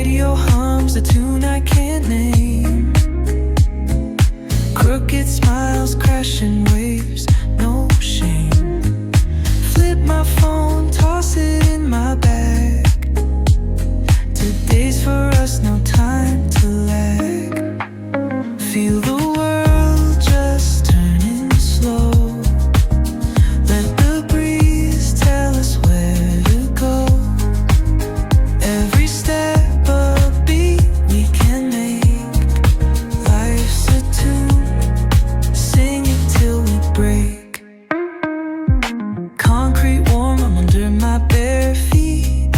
radio hums a tune I can't name. Crooked smiles, crashing waves, no shame. Flip my phone, toss it in my bag. Today's for us, no time to lag. Feel the world just turning slow. Let the breeze tell us where to go. Every step a beat we can make. Life's a tune, sing it till we break. Concrete warm, I'm under my bare feet.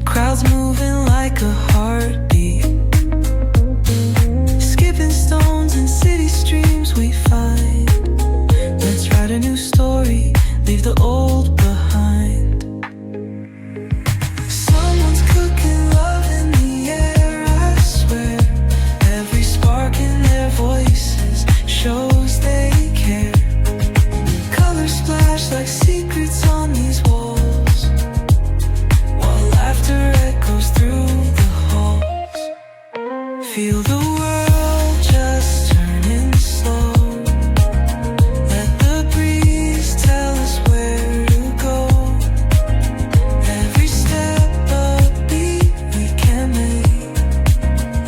Crowds moving like a heartbeat. Skipping stones in city streams we find. Let's write a new story, leave the old behind. Someone's cooking love in the air, I swear. Every spark in their voices shows they care. Colors splash like secrets on these walls, while laughter echoes through the halls. Feel the world just turning slow. Let the breeze tell us where to go. Every step a beat we can make.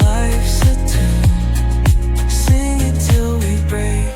Life's a tune, sing it till we break.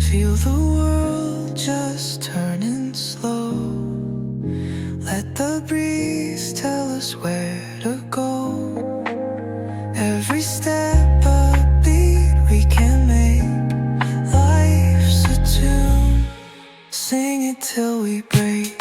Feel the world just turning slow. Let the breeze tell us where to go. Every step a beat we can make. Life's a tune, sing it till we break.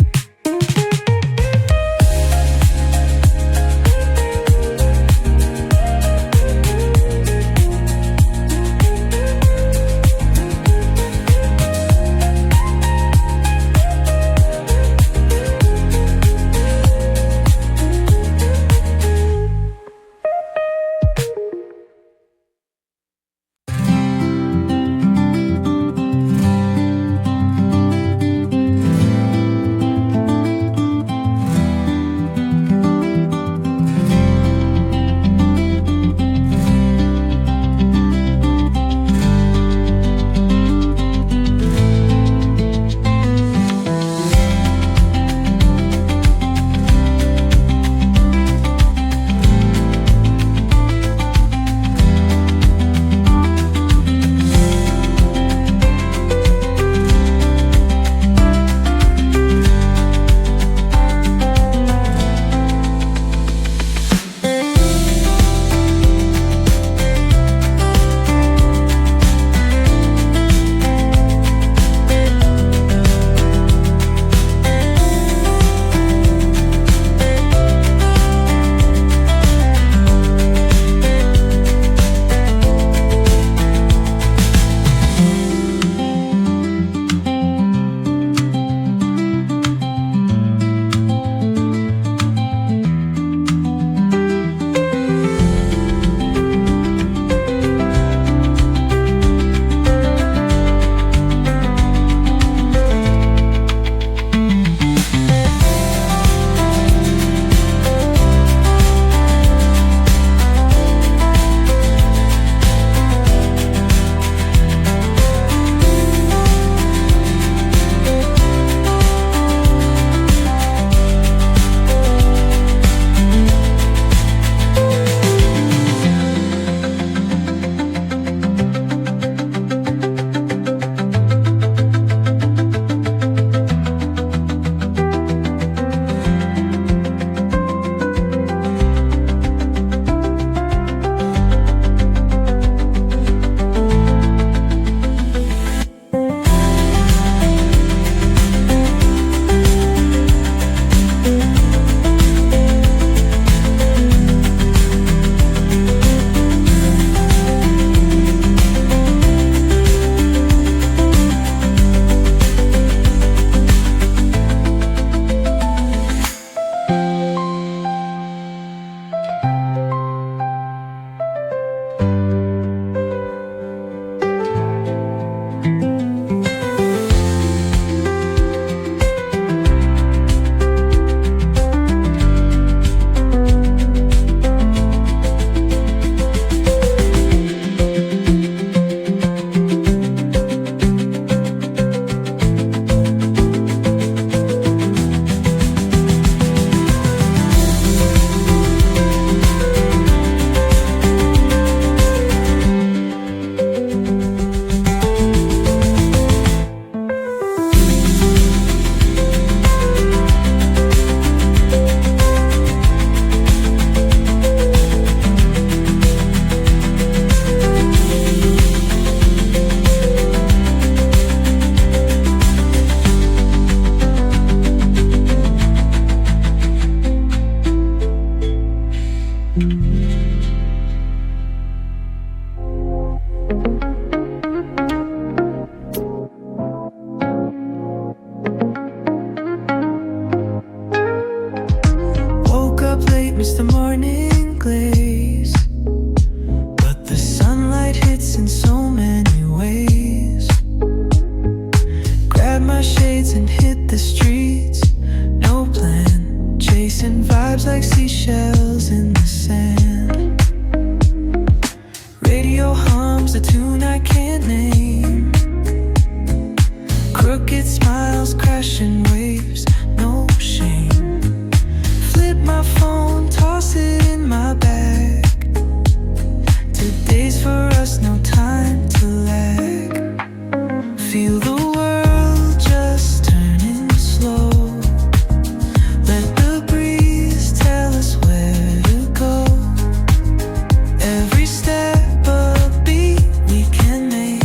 Every step a beat we can make.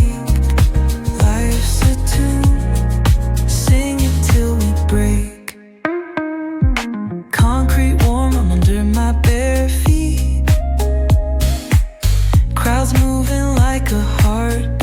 Life's a tune, sing it till we break. Concrete warm under my bare feet. Crowds moving like a heartbeat.